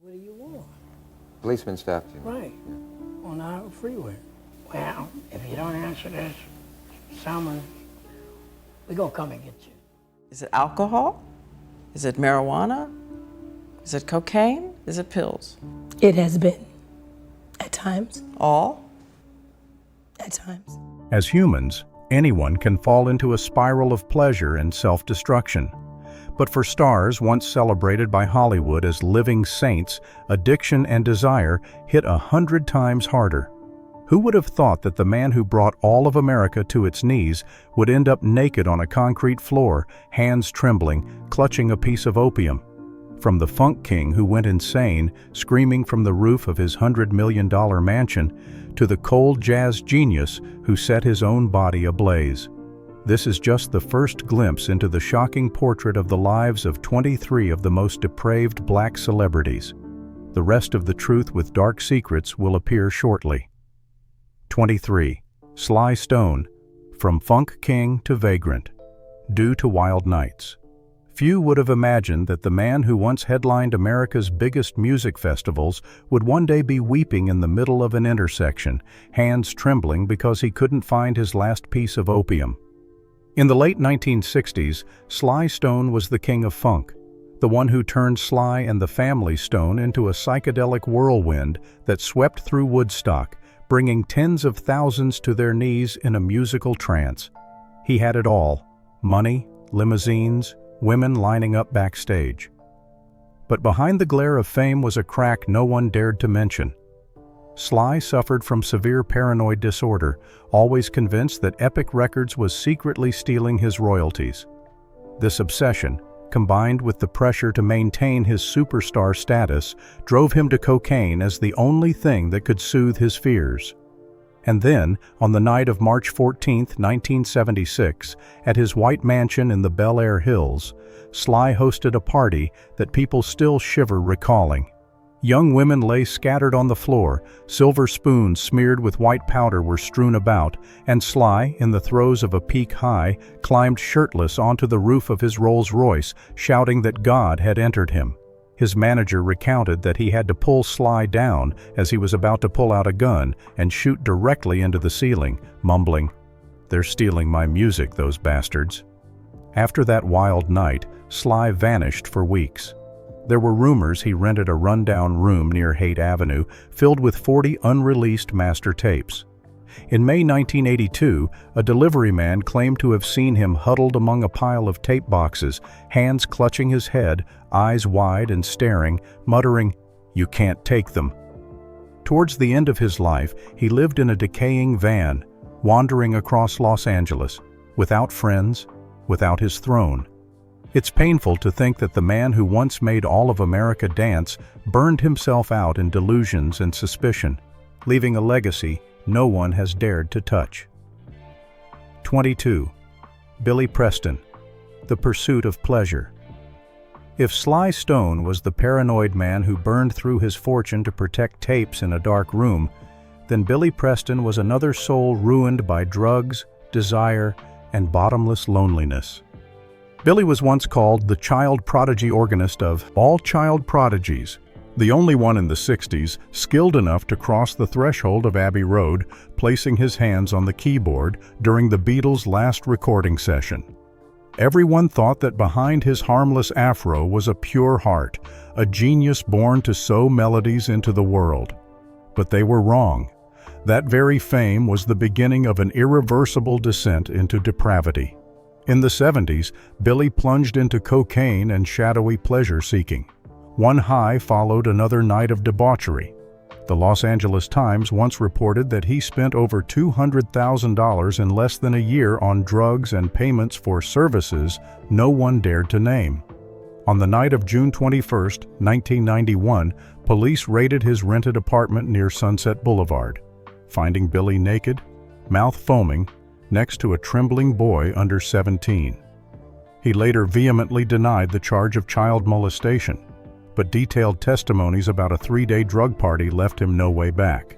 What do you want? Policeman stopped you. Right. On our freeway. Well, if you don't answer this, summons, we're gonna come and get you. Is it alcohol? Is it marijuana? Is it cocaine? Is it pills? It has been. At times. All? At times. As humans, anyone can fall into a spiral of pleasure and self-destruction. But for stars once celebrated by Hollywood as living saints, addiction and desire hit 100 times harder. Who would have thought that the man who brought all of America to its knees would end up naked on a concrete floor, hands trembling, clutching a piece of opium? From the funk king who went insane, screaming from the roof of his $100 million mansion, to the cold jazz genius who set his own body ablaze. This is just the first glimpse into the shocking portrait of the lives of 23 of the most depraved black celebrities. The rest of the truth with dark secrets will appear shortly. 23. Sly Stone, From Funk King to Vagrant, Due to Wild Nights. Few would have imagined that the man who once headlined America's biggest music festivals would one day be weeping in the middle of an intersection, hands trembling because he couldn't find his last piece of opium. In the late 1960s, Sly Stone was the king of funk, the one who turned Sly and the Family Stone into a psychedelic whirlwind that swept through Woodstock, bringing tens of thousands to their knees in a musical trance. He had it all: money, limousines, women lining up backstage. But behind the glare of fame was a crack no one dared to mention. Sly suffered from severe paranoid disorder, always convinced that Epic Records was secretly stealing his royalties. This obsession, combined with the pressure to maintain his superstar status, drove him to cocaine as the only thing that could soothe his fears. And then, on the night of March 14, 1976, at his white mansion in the Bel Air Hills, Sly hosted a party that people still shiver recalling. Young women lay scattered on the floor, silver spoons smeared with white powder were strewn about, and Sly, in the throes of a peak high, climbed shirtless onto the roof of his Rolls-Royce, shouting that God had entered him. His manager recounted that he had to pull Sly down as he was about to pull out a gun and shoot directly into the ceiling, mumbling, "They're stealing my music, those bastards." After that wild night, Sly vanished for weeks. There were rumors he rented a rundown room near Haight Avenue filled with 40 unreleased master tapes. In May 1982, a delivery man claimed to have seen him huddled among a pile of tape boxes, hands clutching his head, eyes wide and staring, muttering, "You can't take them." Towards the end of his life, he lived in a decaying van, wandering across Los Angeles, without friends, without his throne. It's painful to think that the man who once made all of America dance burned himself out in delusions and suspicion, leaving a legacy no one has dared to touch. 22. Billy Preston, The Pursuit of Pleasure. If Sly Stone was the paranoid man who burned through his fortune to protect tapes in a dark room, then Billy Preston was another soul ruined by drugs, desire, and bottomless loneliness. Billy was once called the child prodigy organist of all child prodigies, the only one in the 60s skilled enough to cross the threshold of Abbey Road, placing his hands on the keyboard during the Beatles' last recording session. Everyone thought that behind his harmless afro was a pure heart, a genius born to sow melodies into the world. But they were wrong. That very fame was the beginning of an irreversible descent into depravity. In the 70s, Billy plunged into cocaine and shadowy pleasure-seeking. One high followed another night of debauchery. The Los Angeles Times once reported that he spent over $200,000 in less than a year on drugs and payments for services no one dared to name. On the night of June 21, 1991, police raided his rented apartment near Sunset Boulevard, finding Billy naked, mouth foaming, next to a trembling boy under 17. He later vehemently denied the charge of child molestation, but detailed testimonies about a 3-day drug party left him no way back.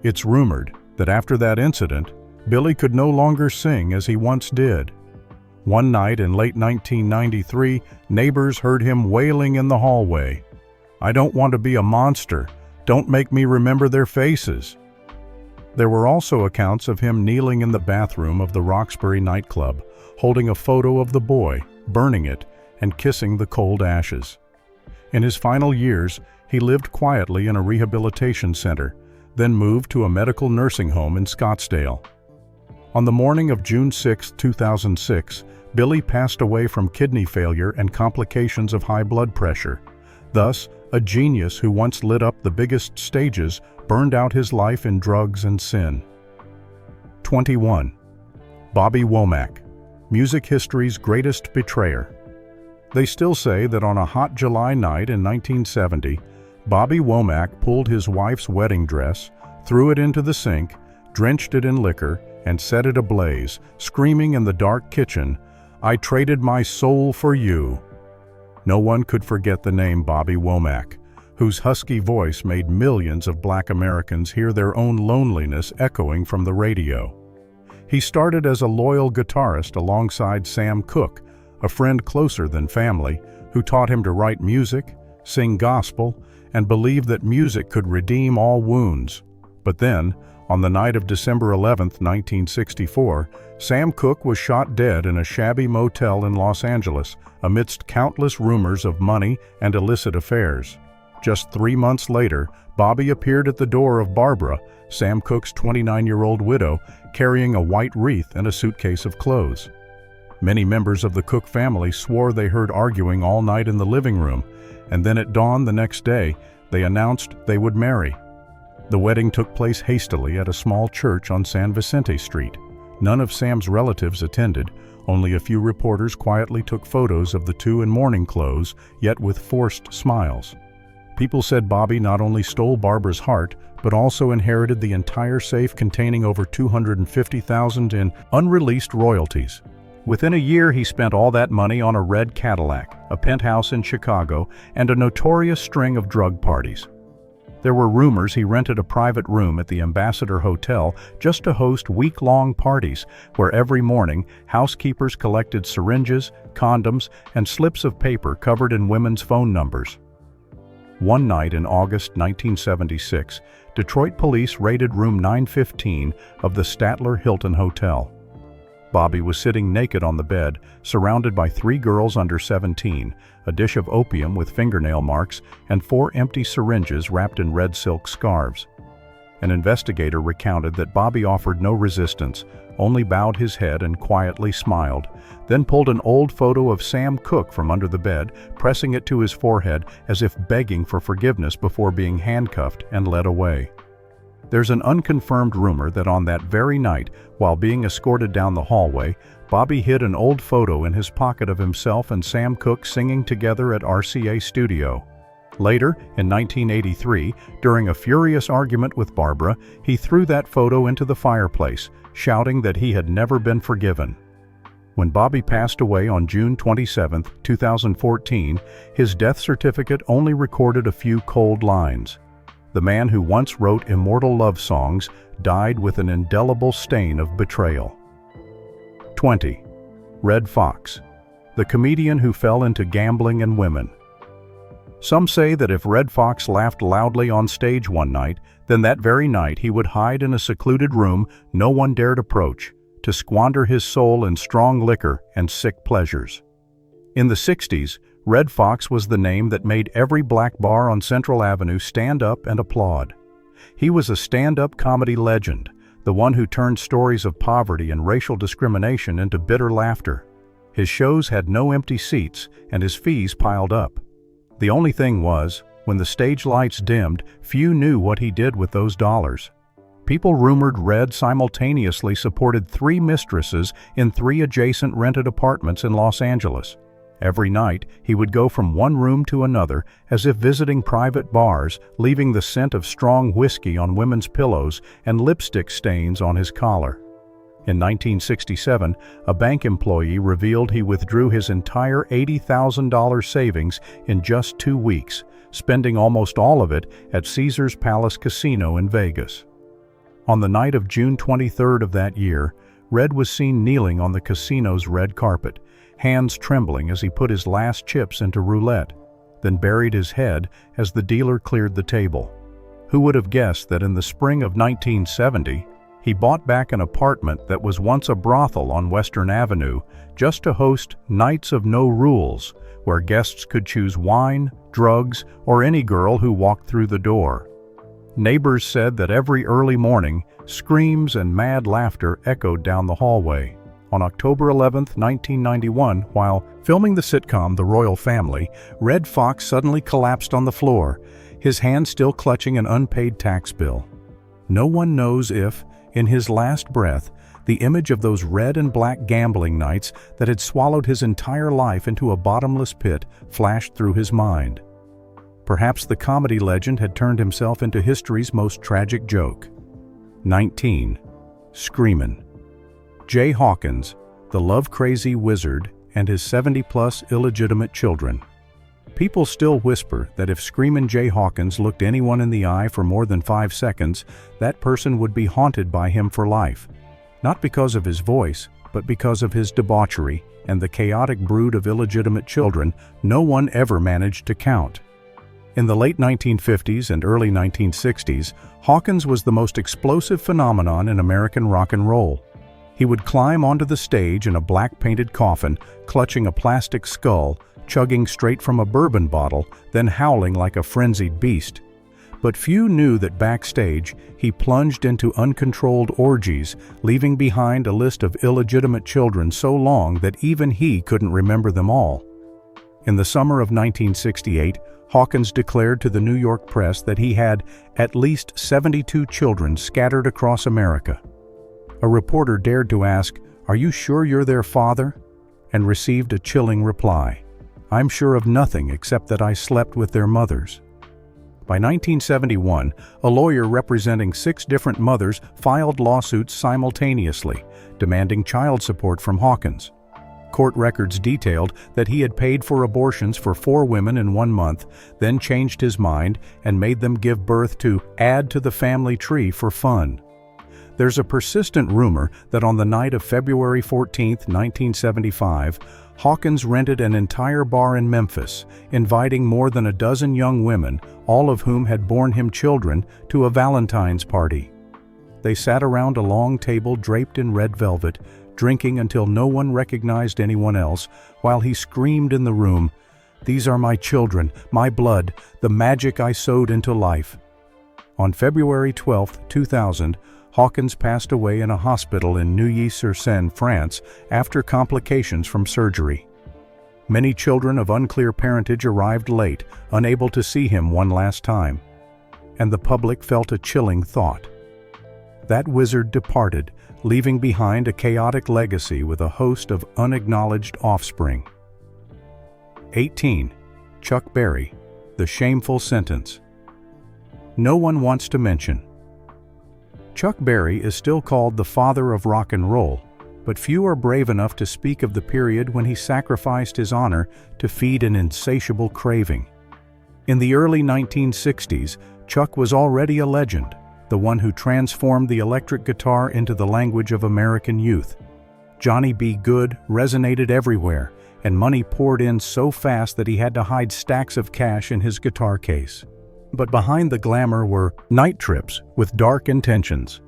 It's rumored that after that incident, Billy could no longer sing as he once did. One night in late 1993, neighbors heard him wailing in the hallway, "I don't want to be a monster. Don't make me remember their faces." There were also accounts of him kneeling in the bathroom of the Roxbury nightclub, holding a photo of the boy, burning it, and kissing the cold ashes. In his final years, he lived quietly in a rehabilitation center, then moved to a medical nursing home in Scottsdale. On the morning of June 6, 2006, Billie passed away from kidney failure and complications of high blood pressure. Thus, a genius who once lit up the biggest stages burned out his life in drugs and sin. 21. Bobby Womack, music history's greatest betrayer. They still say that on a hot July night in 1970, Bobby Womack pulled his wife's wedding dress, threw it into the sink, drenched it in liquor, and set it ablaze, screaming in the dark kitchen, "I traded my soul for you." No one could forget the name Bobby Womack, whose husky voice made millions of Black Americans hear their own loneliness echoing from the radio. He started as a loyal guitarist alongside Sam Cooke, a friend closer than family, who taught him to write music, sing gospel, and believe that music could redeem all wounds. But then, on the night of December 11, 1964, Sam Cooke was shot dead in a shabby motel in Los Angeles amidst countless rumors of money and illicit affairs. Just 3 months later, Bobby appeared at the door of Barbara, Sam Cooke's 29-year-old widow, carrying a white wreath and a suitcase of clothes. Many members of the Cooke family swore they heard arguing all night in the living room, and then at dawn the next day, they announced they would marry. The wedding took place hastily at a small church on San Vicente Street. None of Sam's relatives attended. Only a few reporters quietly took photos of the two in mourning clothes, yet with forced smiles. People said Bobby not only stole Barbara's heart, but also inherited the entire safe containing over $250,000 in unreleased royalties. Within a year, he spent all that money on a red Cadillac, a penthouse in Chicago, and a notorious string of drug parties. There were rumors he rented a private room at the Ambassador Hotel just to host week-long parties, where every morning housekeepers collected syringes, condoms, and slips of paper covered in women's phone numbers. One night in August 1976, Detroit police raided room 915 of the Statler Hilton Hotel. Bobby was sitting naked on the bed, surrounded by 3 girls under 17, a dish of opium with fingernail marks, and 4 empty syringes wrapped in red silk scarves. An investigator recounted that Bobby offered no resistance, only bowed his head and quietly smiled, then pulled an old photo of Sam Cooke from under the bed, pressing it to his forehead as if begging for forgiveness before being handcuffed and led away. There's an unconfirmed rumor that on that very night, while being escorted down the hallway, Bobby hid an old photo in his pocket of himself and Sam Cooke singing together at RCA Studio. Later, in 1983, during a furious argument with Barbara, he threw that photo into the fireplace, shouting that he had never been forgiven. When Bobby passed away on June 27, 2014, his death certificate only recorded a few cold lines. The man who once wrote immortal love songs died with an indelible stain of betrayal. 20. Redd Foxx, the comedian who fell into gambling and women. Some say that if Redd Foxx laughed loudly on stage one night, then that very night he would hide in a secluded room no one dared approach, to squander his soul in strong liquor and sick pleasures. In the 60s, Redd Foxx was the name that made every black bar on Central Avenue stand up and applaud. He was a stand-up comedy legend, the one who turned stories of poverty and racial discrimination into bitter laughter. His shows had no empty seats, and his fees piled up. The only thing was, when the stage lights dimmed, few knew what he did with those dollars. People rumored Redd simultaneously supported 3 mistresses in 3 adjacent rented apartments in Los Angeles. Every night, he would go from one room to another as if visiting private bars, leaving the scent of strong whiskey on women's pillows and lipstick stains on his collar. In 1967, a bank employee revealed he withdrew his entire $80,000 savings in just 2 weeks, spending almost all of it at Caesars Palace Casino in Vegas. On the night of June 23rd of that year, Redd was seen kneeling on the casino's red carpet, hands trembling as he put his last chips into roulette. then buried his head as the dealer cleared the table. Who would have guessed that in the spring of 1970, he bought back an apartment that was once a brothel on Western Avenue just to host Nights of No Rules, where guests could choose wine, drugs, or any girl who walked through the door. Neighbors said that every early morning, screams and mad laughter echoed down the hallway. On October 11, 1991, while filming the sitcom The Royal Family, Red Fox suddenly collapsed on the floor, his hand still clutching an unpaid tax bill. No one knows if, in his last breath, the image of those red and black gambling nights that had swallowed his entire life into a bottomless pit flashed through his mind. Perhaps the comedy legend had turned himself into history's most tragic joke. 19. Screamin Jay Hawkins, the love-crazy wizard, and his 70-plus illegitimate children. People still whisper that if Screamin Jay Hawkins looked anyone in the eye for more than 5 seconds, that person would be haunted by him for life. Not because of his voice, but because of his debauchery and the chaotic brood of illegitimate children no one ever managed to count. In the late 1950s and early 1960s, Hawkins was the most explosive phenomenon in American rock and roll. He would climb onto the stage in a black-painted coffin, clutching a plastic skull, chugging straight from a bourbon bottle, then howling like a frenzied beast. But few knew that backstage, he plunged into uncontrolled orgies, leaving behind a list of illegitimate children so long that even he couldn't remember them all. In the summer of 1968, Hawkins declared to the New York press that he had at least 72 children scattered across America. A reporter dared to ask, "Are you sure you're their father?" and received a chilling reply, "I'm sure of nothing except that I slept with their mothers." By 1971, a lawyer representing 6 different mothers filed lawsuits simultaneously, demanding child support from Hawkins. Court records detailed that he had paid for abortions for 4 women in 1 month, then changed his mind and made them give birth to add to the family tree for fun. There's a persistent rumor that on the night of February 14, 1975, Hawkins rented an entire bar in Memphis, inviting more than a dozen young women, all of whom had borne him children, to a Valentine's party. They sat around a long table draped in red velvet, drinking until no one recognized anyone else, while he screamed in the room, "These are my children, my blood, the magic I sowed into life." On February 12, 2000, Hawkins passed away in a hospital in Neuilly-sur-Seine, France, after complications from surgery. Many children of unclear parentage arrived late, unable to see him one last time. And the public felt a chilling thought. That wizard departed, leaving behind a chaotic legacy with a host of unacknowledged offspring. 18. Chuck Berry, The Shameful Sentence. No one wants to mention. Chuck Berry is still called the father of rock and roll, but few are brave enough to speak of the period when he sacrificed his honor to feed an insatiable craving. In the early 1960s, Chuck was already a legend, the one who transformed the electric guitar into the language of American youth. Johnny B. Goode resonated everywhere, and money poured in so fast that he had to hide stacks of cash in his guitar case. But behind the glamour were night trips with dark intentions.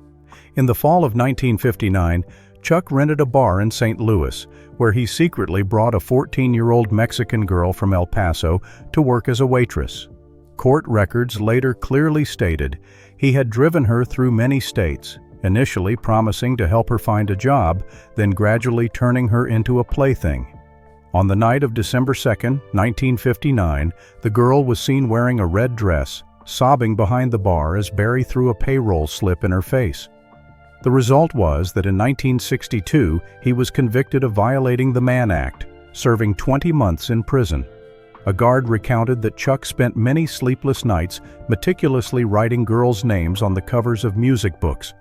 In the fall of 1959, Chuck rented a bar in St. Louis, where he secretly brought a 14-year-old Mexican girl from El Paso to work as a waitress. Court records later clearly stated he had driven her through many states, initially promising to help her find a job, then gradually turning her into a plaything. On the night of December 2, 1959, the girl was seen wearing a red dress, sobbing behind the bar as Berry threw a payroll slip in her face. The result was that in 1962, he was convicted of violating the Mann Act, serving 20 months in prison. A guard recounted that Chuck spent many sleepless nights meticulously writing girls' names on the covers of music books.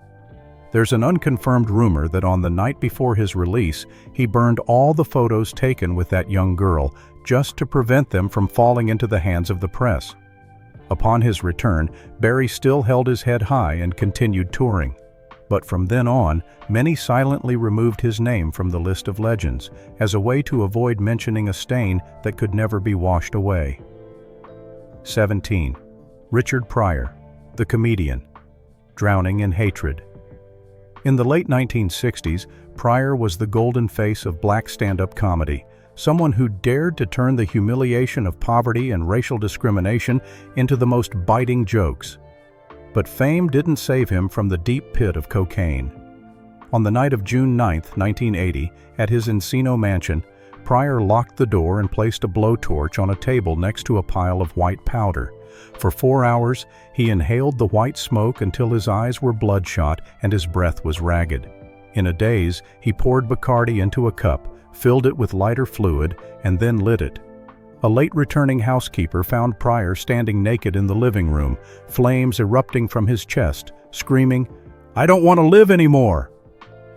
There's an unconfirmed rumor that on the night before his release, he burned all the photos taken with that young girl just to prevent them from falling into the hands of the press. Upon his return, Berry still held his head high and continued touring. But from then on, many silently removed his name from the list of legends as a way to avoid mentioning a stain that could never be washed away. 17. Richard Pryor, the comedian, drowning in hatred. In the late 1960s, Pryor was the golden face of black stand-up comedy, someone who dared to turn the humiliation of poverty and racial discrimination into the most biting jokes. But fame didn't save him from the deep pit of cocaine. On the night of June 9, 1980, at his Encino mansion, Pryor locked the door and placed a blowtorch on a table next to a pile of white powder. For 4 hours, he inhaled the white smoke until his eyes were bloodshot and his breath was ragged. In a daze, he poured Bacardi into a cup, filled it with lighter fluid, and then lit it. A late returning housekeeper found Pryor standing naked in the living room, flames erupting from his chest, screaming, "I don't want to live anymore!"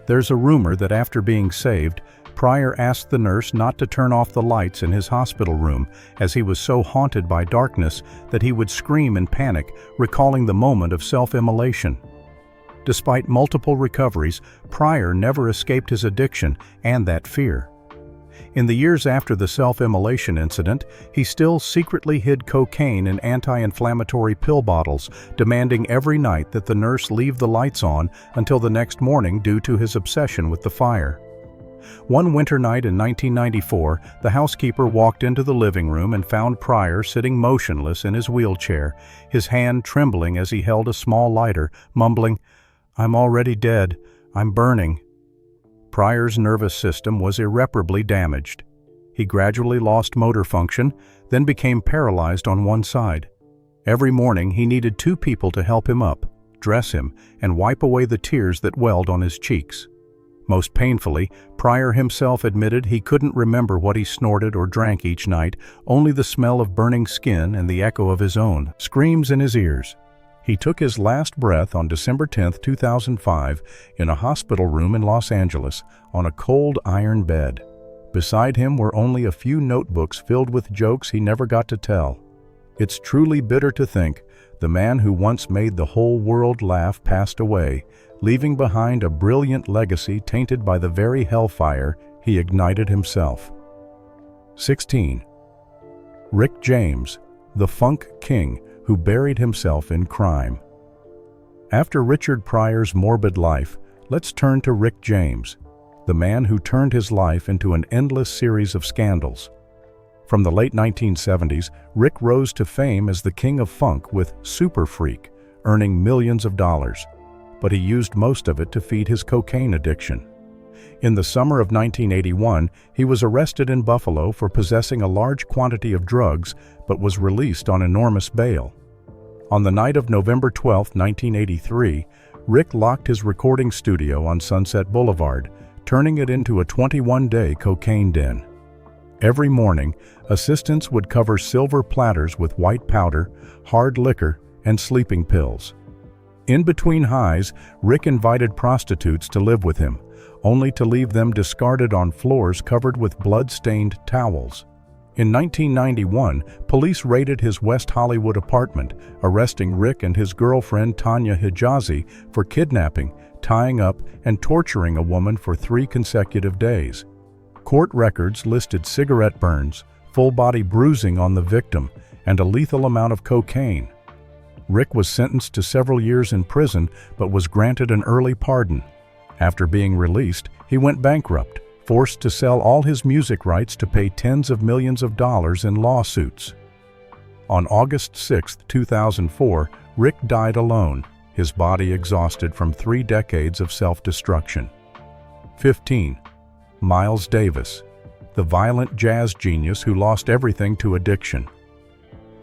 There's a rumor that after being saved, Pryor asked the nurse not to turn off the lights in his hospital room, as he was so haunted by darkness that he would scream in panic, recalling the moment of self-immolation. Despite multiple recoveries, Pryor never escaped his addiction and that fear. In the years after the self-immolation incident, he still secretly hid cocaine in anti-inflammatory pill bottles, demanding every night that the nurse leave the lights on until the next morning due to his obsession with the fire. One winter night in 1994, the housekeeper walked into the living room and found Pryor sitting motionless in his wheelchair, his hand trembling as he held a small lighter, mumbling, "I'm already dead. I'm burning." Pryor's nervous system was irreparably damaged. He gradually lost motor function, then became paralyzed on one side. Every morning he needed 2 people to help him up, dress him, and wipe away the tears that welled on his cheeks. Most painfully, Pryor himself admitted he couldn't remember what he snorted or drank each night, only the smell of burning skin and the echo of his own screams in his ears. He took his last breath on December 10, 2005, in a hospital room in Los Angeles, on a cold iron bed. Beside him were only a few notebooks filled with jokes he never got to tell. It's truly bitter to think the man who once made the whole world laugh passed away, leaving behind a brilliant legacy tainted by the very hellfire he ignited himself. 16. Rick James, the funk king who buried himself in crime. After Richard Pryor's morbid life, let's turn to Rick James, the man who turned his life into an endless series of scandals. From the late 1970s, Rick rose to fame as the king of funk with Super Freak, earning millions of dollars. But he used most of it to feed his cocaine addiction. In the summer of 1981, he was arrested in Buffalo for possessing a large quantity of drugs, but was released on enormous bail. On the night of November 12, 1983, Rick locked his recording studio on Sunset Boulevard, turning it into a 21-day cocaine den. Every morning, assistants would cover silver platters with white powder, hard liquor, and sleeping pills. In between highs, Rick invited prostitutes to live with him, only to leave them discarded on floors covered with blood-stained towels. In 1991, police raided his West Hollywood apartment, arresting Rick and his girlfriend Tanya Hijazi for kidnapping, tying up, and torturing a woman for 3 consecutive days. Court records listed cigarette burns, full-body bruising on the victim, and a lethal amount of cocaine. Rick was sentenced to several years in prison, but was granted an early pardon. After being released, he went bankrupt, forced to sell all his music rights to pay tens of millions of dollars in lawsuits. On August 6, 2004, Rick died alone, his body exhausted from 3 decades of self-destruction. 15. Miles Davis, the violent jazz genius who lost everything to addiction.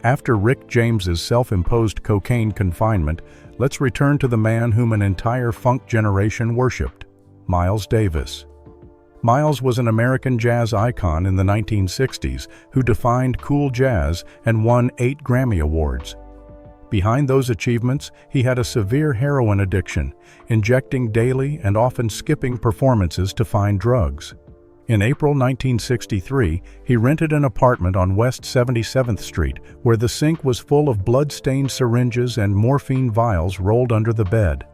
After Rick James's self-imposed cocaine confinement, let's return to the man whom an entire funk generation worshipped, Miles Davis. Miles was an American jazz icon in the 1960s who defined cool jazz and won 8 Grammy Awards. Behind those achievements, he had a severe heroin addiction, injecting daily and often skipping performances to find drugs. In April 1963, he rented an apartment on West 77th Street, where the sink was full of blood-stained syringes and morphine vials rolled under the bed.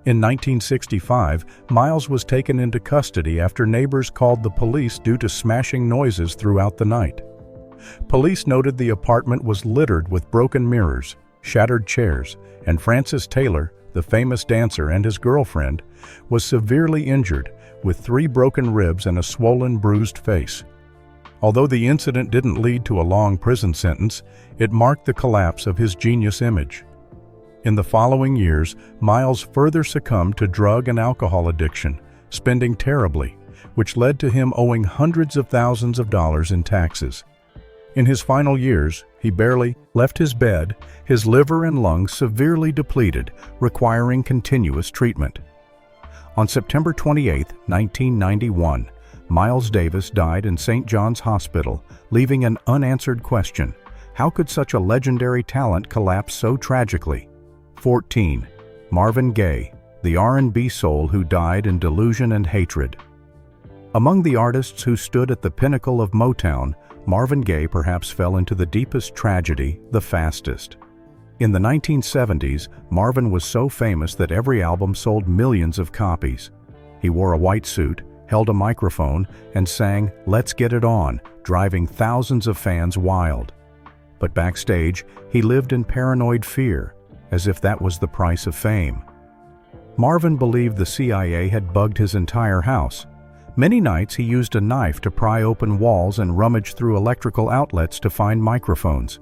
In 1965, Miles was taken into custody after neighbors called the police due to smashing noises throughout the night. Police noted the apartment was littered with broken mirrors, shattered chairs, and Francis Taylor, the famous dancer, and his girlfriend, was severely injured with 3 broken ribs and a swollen, bruised face. Although the incident didn't lead to a long prison sentence, it marked the collapse of his genius image. In the following years, Miles further succumbed to drug and alcohol addiction, spending terribly, which led to him owing hundreds of thousands of dollars in taxes. In his final years, he barely left his bed, his liver and lungs severely depleted, requiring continuous treatment. On September 28, 1991, Miles Davis died in St. John's Hospital, leaving an unanswered question: how could such a legendary talent collapse so tragically? 14. Marvin Gaye, the R&B soul who died in delusion and hatred. Among the artists who stood at the pinnacle of Motown, Marvin Gaye perhaps fell into the deepest tragedy the fastest. In the 1970s, Marvin was so famous that every album sold millions of copies. He wore a white suit, held a microphone, and sang "Let's Get It On," driving thousands of fans wild. But backstage, he lived in paranoid fear, as if that was the price of fame. Marvin believed the CIA had bugged his entire house. Many nights he used a knife to pry open walls and rummage through electrical outlets to find microphones.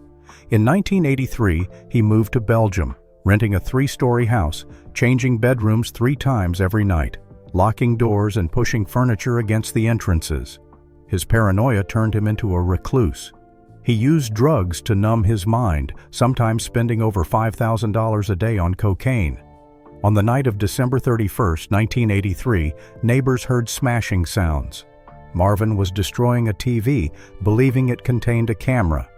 In 1983, he moved to Belgium, renting a 3-story house, changing bedrooms 3 times every night, locking doors and pushing furniture against the entrances. His paranoia turned him into a recluse. He used drugs to numb his mind, sometimes spending over $5,000 a day on cocaine. On the night of December 31, 1983, neighbors heard smashing sounds. Marvin was destroying a TV, believing it contained a camera.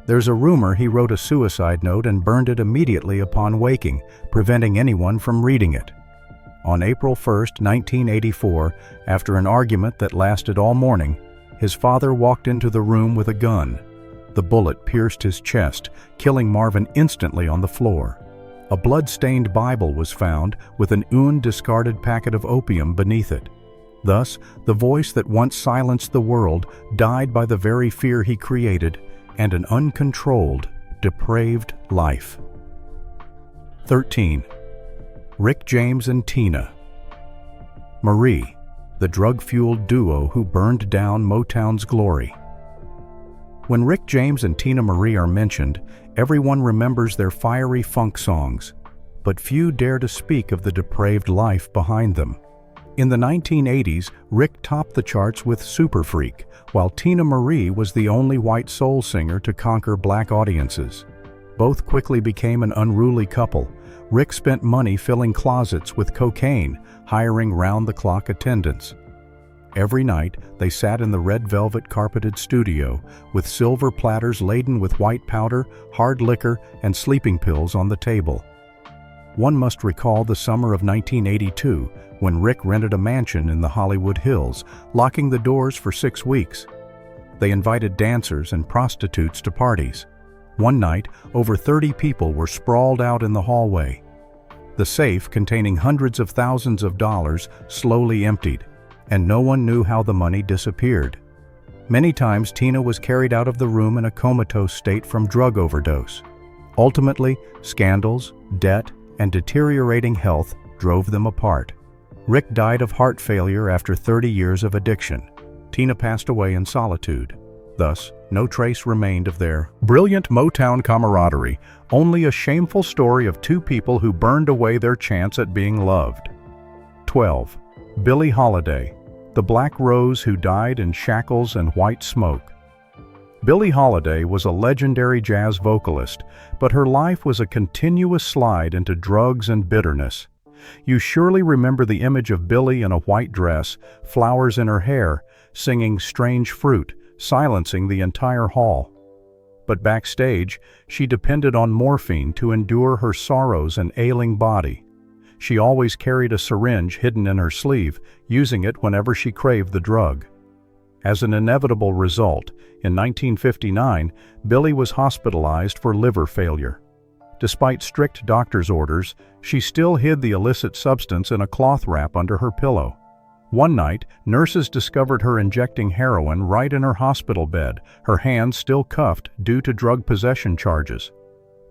There's a rumor he wrote a suicide note and burned it immediately upon waking, preventing anyone from reading it. On April 1, 1984, after an argument that lasted all morning, his father walked into the room with a gun. The bullet pierced his chest, killing Marvin instantly on the floor. A blood-stained Bible was found with an discarded packet of opium beneath it. Thus, the voice that once silenced the world died by the very fear he created and an uncontrolled, depraved life. 13. Rick James and Tina. Marie, the drug-fueled duo who burned down Motown's glory. When Rick James and Tina Marie are mentioned, everyone remembers their fiery funk songs, but few dare to speak of the depraved life behind them. In the 1980s, Rick topped the charts with Super Freak, while Tina Marie was the only white soul singer to conquer black audiences. Both quickly became an unruly couple. Rick spent money filling closets with cocaine, hiring round-the-clock attendants. Every night, they sat in the red velvet carpeted studio, with silver platters laden with white powder, hard liquor, and sleeping pills on the table. One must recall the summer of 1982, when Rick rented a mansion in the Hollywood Hills, locking the doors for 6 weeks. They invited dancers and prostitutes to parties. One night, over 30 people were sprawled out in the hallway. The safe, containing hundreds of thousands of dollars, slowly emptied, and no one knew how the money disappeared. Many times Tina was carried out of the room in a comatose state from drug overdose. Ultimately, scandals, debt, and deteriorating health drove them apart. Rick died of heart failure after 30 years of addiction. Tina passed away in solitude. Thus, no trace remained of their brilliant Motown camaraderie, only a shameful story of 2 people who burned away their chance at being loved. 12. Billie Holiday, the Black Rose who died in shackles and white smoke. Billie Holiday was a legendary jazz vocalist, but her life was a continuous slide into drugs and bitterness. You surely remember the image of Billie in a white dress, flowers in her hair, singing Strange Fruit, silencing the entire hall. But backstage, she depended on morphine to endure her sorrows and ailing body. She always carried a syringe hidden in her sleeve, using it whenever she craved the drug. As an inevitable result, in 1959, Billie was hospitalized for liver failure. Despite strict doctor's orders, she still hid the illicit substance in a cloth wrap under her pillow. One night, nurses discovered her injecting heroin right in her hospital bed, her hands still cuffed due to drug possession charges.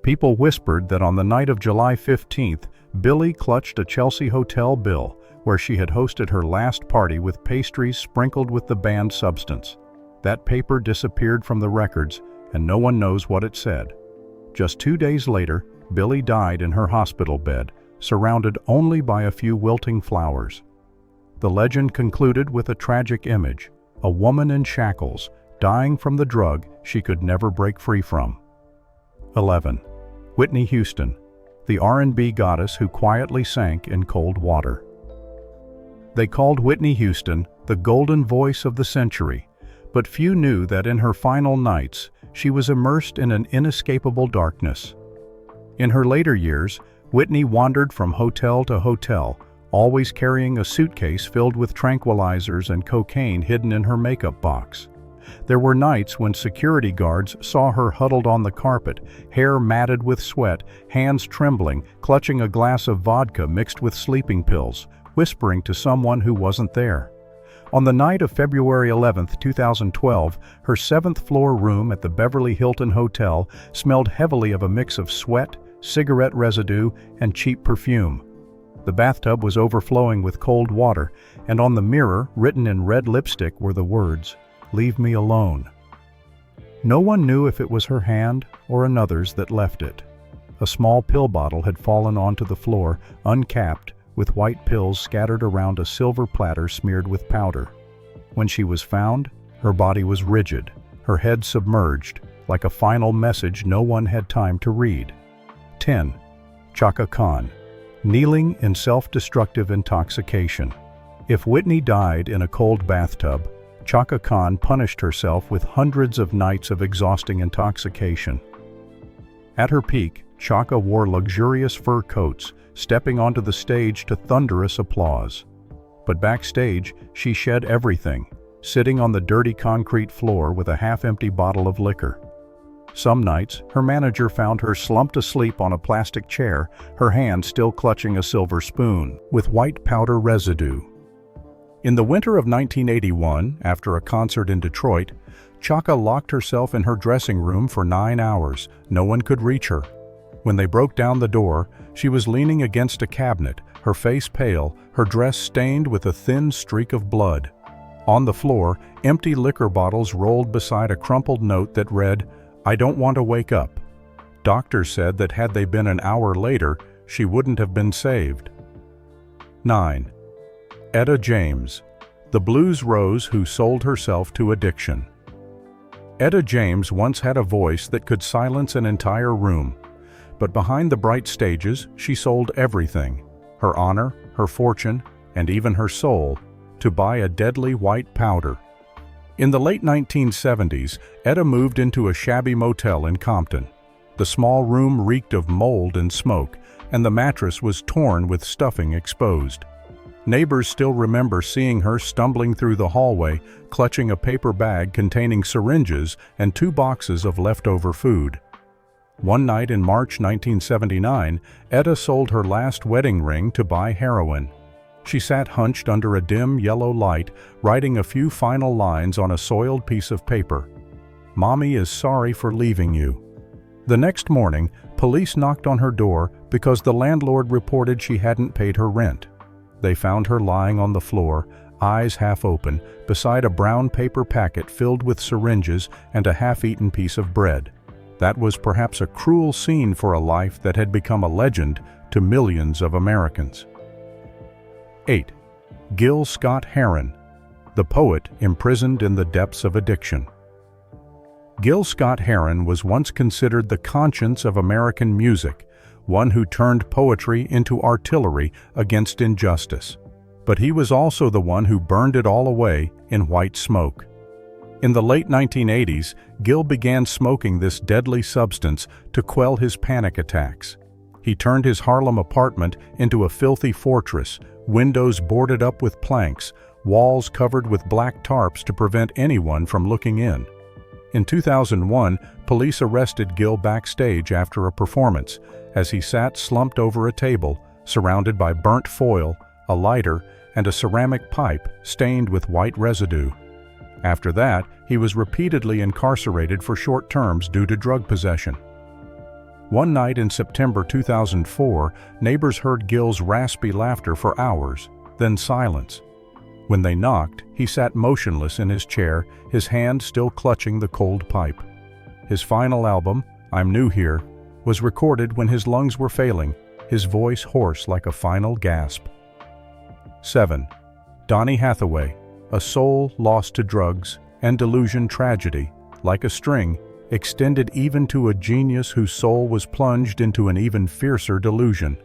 People whispered that on the night of July 15th, Billie clutched a Chelsea hotel bill where she had hosted her last party with pastries sprinkled with the banned substance. That paper disappeared from the records, and no one knows what it said. Just 2 days later, Billie died in her hospital bed, surrounded only by a few wilting flowers. The legend concluded with a tragic image, a woman in shackles, dying from the drug she could never break free from. 11. Whitney Houston, the R&B goddess who quietly sank in cold water. They called Whitney Houston the golden voice of the century, but few knew that in her final nights, she was immersed in an inescapable darkness. In her later years, Whitney wandered from hotel to hotel, always carrying a suitcase filled with tranquilizers and cocaine hidden in her makeup box. There were nights when security guards saw her huddled on the carpet, hair matted with sweat, hands trembling, clutching a glass of vodka mixed with sleeping pills, whispering to someone who wasn't there. On the night of February 11, 2012, her 7th-floor room at the Beverly Hilton Hotel smelled heavily of a mix of sweat, cigarette residue, and cheap perfume. The bathtub was overflowing with cold water, and on the mirror, written in red lipstick, were the words, "Leave me alone." No one knew if it was her hand or another's that left it. A small pill bottle had fallen onto the floor, uncapped, with white pills scattered around a silver platter smeared with powder. When she was found, her body was rigid, her head submerged, like a final message no one had time to read. 10. Chaka Khan, kneeling in self-destructive intoxication. If Whitney died in a cold bathtub, Chaka Khan punished herself with hundreds of nights of exhausting intoxication. At her peak, Chaka wore luxurious fur coats, stepping onto the stage to thunderous applause. But backstage, she shed everything, sitting on the dirty concrete floor with a half-empty bottle of liquor. Some nights, her manager found her slumped asleep on a plastic chair, her hand still clutching a silver spoon, with white powder residue. In the winter of 1981, after a concert in Detroit, Chaka locked herself in her dressing room for 9 hours. No one could reach her. When they broke down the door, she was leaning against a cabinet, her face pale, her dress stained with a thin streak of blood. On the floor, empty liquor bottles rolled beside a crumpled note that read, "I don't want to wake up." Doctors said that had they been an hour later, she wouldn't have been saved. 9. Etta James, the blues rose who sold herself to addiction. Etta James once had a voice that could silence an entire room. But behind the bright stages, she sold everything, her honor, her fortune, and even her soul, to buy a deadly white powder. In the late 1970s, Etta moved into a shabby motel in Compton. The small room reeked of mold and smoke, and the mattress was torn with stuffing exposed. Neighbors still remember seeing her stumbling through the hallway, clutching a paper bag containing syringes and 2 boxes of leftover food. One night in March 1979, Etta sold her last wedding ring to buy heroin. She sat hunched under a dim yellow light, writing a few final lines on a soiled piece of paper. "Mommy is sorry for leaving you." The next morning, police knocked on her door because the landlord reported she hadn't paid her rent. They found her lying on the floor, eyes half open, beside a brown paper packet filled with syringes and a half-eaten piece of bread. That was perhaps a cruel scene for a life that had become a legend to millions of Americans. 8. Gil Scott-Heron, the poet imprisoned in the depths of addiction. Gil Scott-Heron was once considered the conscience of American music, one who turned poetry into artillery against injustice. But he was also the one who burned it all away in white smoke. In the late 1980s, Gil began smoking this deadly substance to quell his panic attacks. He turned his Harlem apartment into a filthy fortress, windows boarded up with planks, walls covered with black tarps to prevent anyone from looking in. In 2001, police arrested Gil backstage after a performance, as he sat slumped over a table, surrounded by burnt foil, a lighter, and a ceramic pipe stained with white residue. After that, he was repeatedly incarcerated for short terms due to drug possession. One night in September 2004, neighbors heard Gil's raspy laughter for hours, then silence. When they knocked, he sat motionless in his chair, his hand still clutching the cold pipe. His final album, I'm New Here, was recorded when his lungs were failing, his voice hoarse like a final gasp. 7. Donny Hathaway, a soul lost to drugs and delusion tragedy, like a string, extended even to a genius whose soul was plunged into an even fiercer delusion.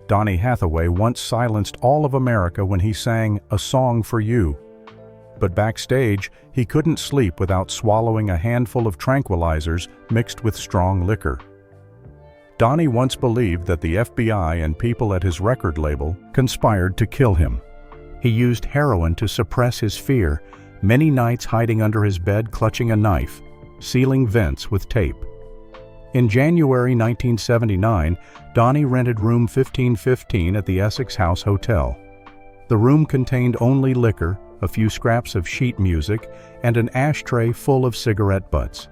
Donny Hathaway once silenced all of America when he sang A Song for You. But backstage, he couldn't sleep without swallowing a handful of tranquilizers mixed with strong liquor. Donny once believed that the FBI and people at his record label conspired to kill him. He used heroin to suppress his fear, many nights hiding under his bed clutching a knife, sealing vents with tape. In January 1979, Donny rented room 1515 at the Essex House Hotel. The room contained only liquor, a few scraps of sheet music, and an ashtray full of cigarette butts.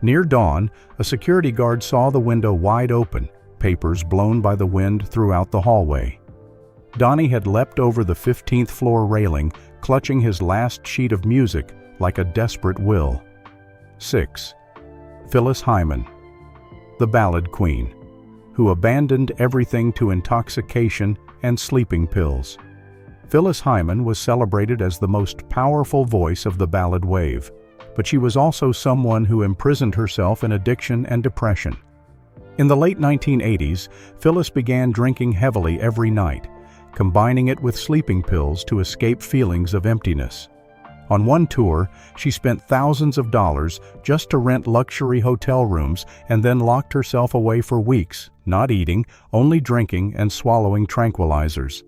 Near dawn, a security guard saw the window wide open, papers blown by the wind throughout the hallway. Donny had leapt over the 15th floor railing, clutching his last sheet of music like a desperate will. 6. Phyllis Hyman, the ballad queen, who abandoned everything to intoxication and sleeping pills. Phyllis Hyman was celebrated as the most powerful voice of the ballad wave, but she was also someone who imprisoned herself in addiction and depression. In the late 1980s, Phyllis began drinking heavily every night, combining it with sleeping pills to escape feelings of emptiness. On one tour, she spent thousands of dollars just to rent luxury hotel rooms and then locked herself away for weeks, not eating, only drinking and swallowing tranquilizers.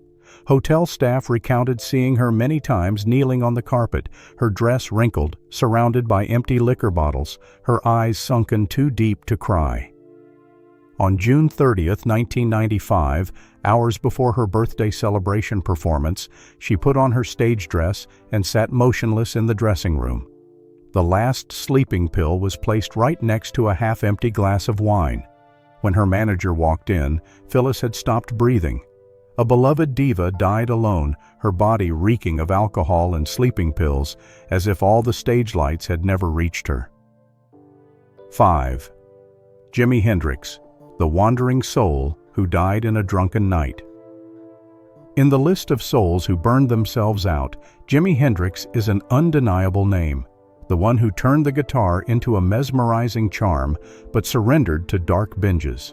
Hotel staff recounted seeing her many times kneeling on the carpet, her dress wrinkled, surrounded by empty liquor bottles, her eyes sunken too deep to cry. On June 30, 1995, hours before her birthday celebration performance, she put on her stage dress and sat motionless in the dressing room. The last sleeping pill was placed right next to a half-empty glass of wine. When her manager walked in, Phyllis had stopped breathing. A beloved diva died alone, her body reeking of alcohol and sleeping pills, as if all the stage lights had never reached her. 5. Jimi Hendrix, the wandering soul who died in a drunken night. In the list of souls who burned themselves out, Jimi Hendrix is an undeniable name, the one who turned the guitar into a mesmerizing charm but surrendered to dark binges.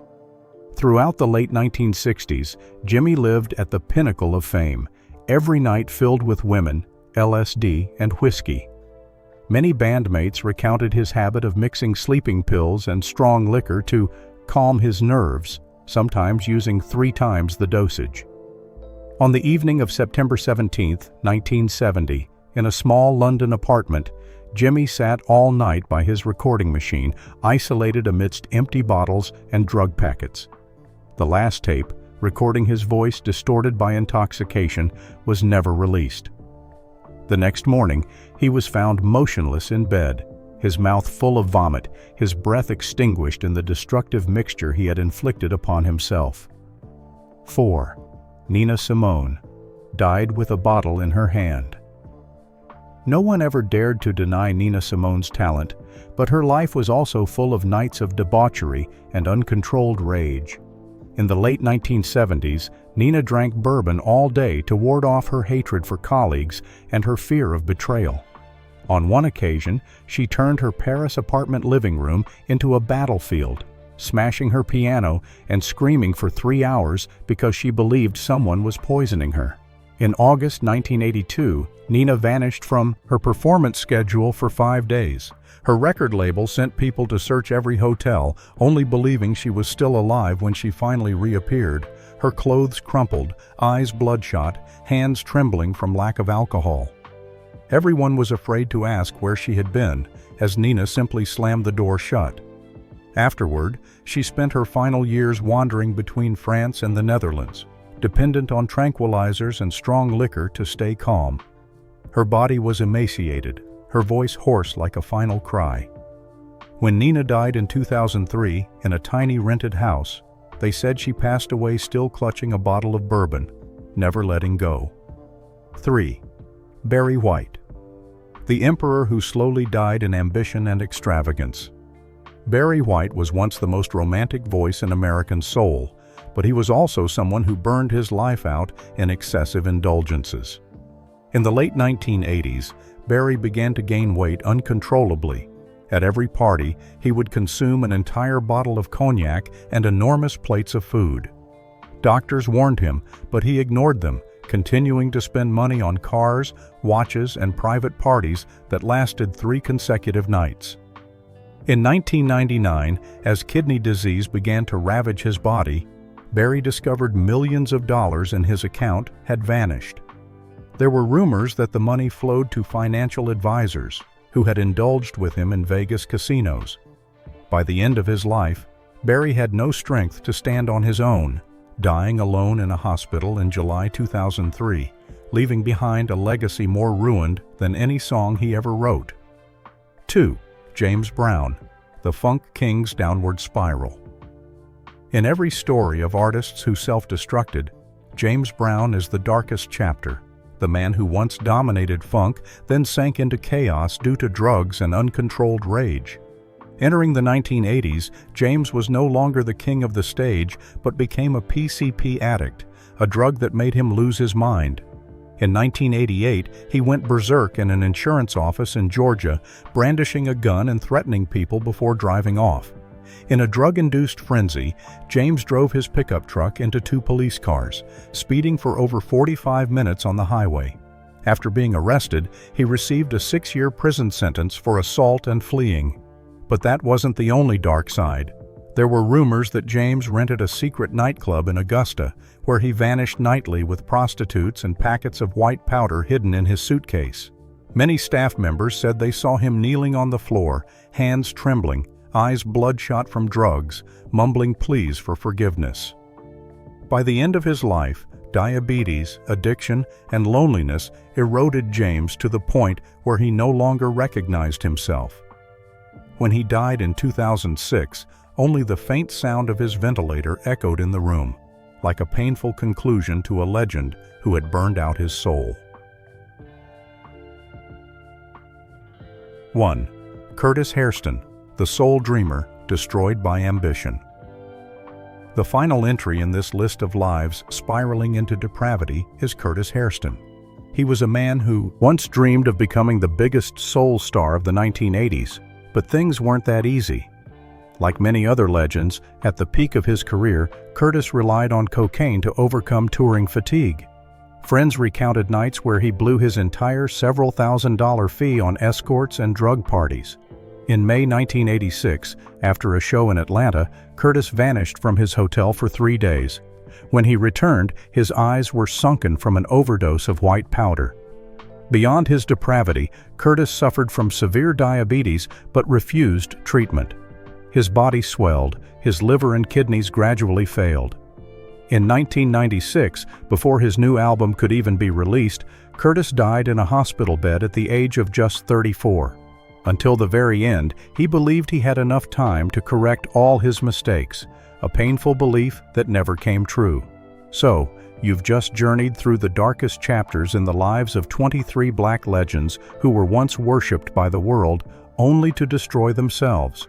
Throughout the late 1960s, Jimi lived at the pinnacle of fame, every night filled with women, LSD, and whiskey. Many bandmates recounted his habit of mixing sleeping pills and strong liquor to calm his nerves, sometimes using 3 times the dosage. On the evening of September 17, 1970, in a small London apartment, Jimi sat all night by his recording machine, isolated amidst empty bottles and drug packets. The last tape, recording his voice distorted by intoxication, was never released. The next morning, he was found motionless in bed, his mouth full of vomit, his breath extinguished in the destructive mixture he had inflicted upon himself. 4. Nina Simone died with a bottle in her hand. No one ever dared to deny Nina Simone's talent, but her life was also full of nights of debauchery and uncontrolled rage. In the late 1970s, Nina drank bourbon all day to ward off her hatred for colleagues and her fear of betrayal. On one occasion, she turned her Paris apartment living room into a battlefield, smashing her piano and screaming for 3 hours because she believed someone was poisoning her. In August 1982, Nina vanished from her performance schedule for 5 days. Her record label sent people to search every hotel, only believing she was still alive when she finally reappeared, her clothes crumpled, eyes bloodshot, hands trembling from lack of alcohol. Everyone was afraid to ask where she had been, as Nina simply slammed the door shut. Afterward, she spent her final years wandering between France and the Netherlands, dependent on tranquilizers and strong liquor to stay calm. Her body was emaciated, her voice hoarse like a final cry. When Nina died in 2003 in a tiny rented house, they said she passed away still clutching a bottle of bourbon, never letting go. 3. Barry White, the emperor who slowly died in ambition and extravagance. Barry White was once the most romantic voice in American soul, but he was also someone who burned his life out in excessive indulgences. In the late 1980s, Barry began to gain weight uncontrollably. At every party, he would consume an entire bottle of cognac and enormous plates of food. Doctors warned him, but he ignored them, continuing to spend money on cars, watches, and private parties that lasted 3 consecutive nights. In 1999, as kidney disease began to ravage his body, Barry discovered millions of dollars in his account had vanished. There were rumors that the money flowed to financial advisors who had indulged with him in Vegas casinos. By the end of his life, Barry had no strength to stand on his own, dying alone in a hospital in July 2003, leaving behind a legacy more ruined than any song he ever wrote. 2. James Brown, the Funk King's downward spiral. In every story of artists who self-destructed, James Brown is the darkest chapter. The man who once dominated funk then sank into chaos due to drugs and uncontrolled rage. Entering the 1980s, James was no longer the king of the stage, but became a PCP addict, a drug that made him lose his mind. In 1988, he went berserk in an insurance office in Georgia, brandishing a gun and threatening people before driving off. In a drug-induced frenzy, James drove his pickup truck into 2 police cars, speeding for over 45 minutes on the highway. After being arrested, he received a 6-year prison sentence for assault and fleeing. But that wasn't the only dark side. There were rumors that James rented a secret nightclub in Augusta, where he vanished nightly with prostitutes and packets of white powder hidden in his suitcase. Many staff members said they saw him kneeling on the floor, hands trembling, eyes bloodshot from drugs, mumbling pleas for forgiveness. By the end of his life, diabetes, addiction, and loneliness eroded James to the point where he no longer recognized himself. When he died in 2006, only the faint sound of his ventilator echoed in the room, like a painful conclusion to a legend who had burned out his soul. 1. Curtis Hairston, the soul dreamer, destroyed by ambition. The final entry in this list of lives spiraling into depravity is Curtis Hairston. He was a man who once dreamed of becoming the biggest soul star of the 1980s, but things weren't that easy. Like many other legends, at the peak of his career, Curtis relied on cocaine to overcome touring fatigue. Friends recounted nights where he blew his entire several $1,000 fee on escorts and drug parties. In May 1986, after a show in Atlanta, Curtis vanished from his hotel for 3 days. When he returned, his eyes were sunken from an overdose of white powder. Beyond his depravity, Curtis suffered from severe diabetes but refused treatment. His body swelled, his liver and kidneys gradually failed. In 1996, before his new album could even be released, Curtis died in a hospital bed at the age of just 34. Until the very end, he believed he had enough time to correct all his mistakes, a painful belief that never came true. So, you've just journeyed through the darkest chapters in the lives of 23 black legends who were once worshipped by the world only to destroy themselves.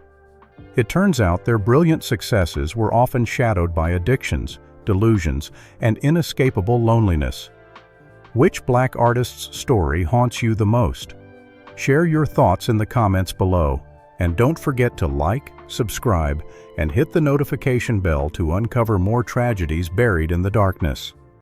It turns out their brilliant successes were often shadowed by addictions, delusions, and inescapable loneliness. Which black artist's story haunts you the most? Share your thoughts in the comments below, and don't forget to like, subscribe, and hit the notification bell to uncover more tragedies buried in the darkness.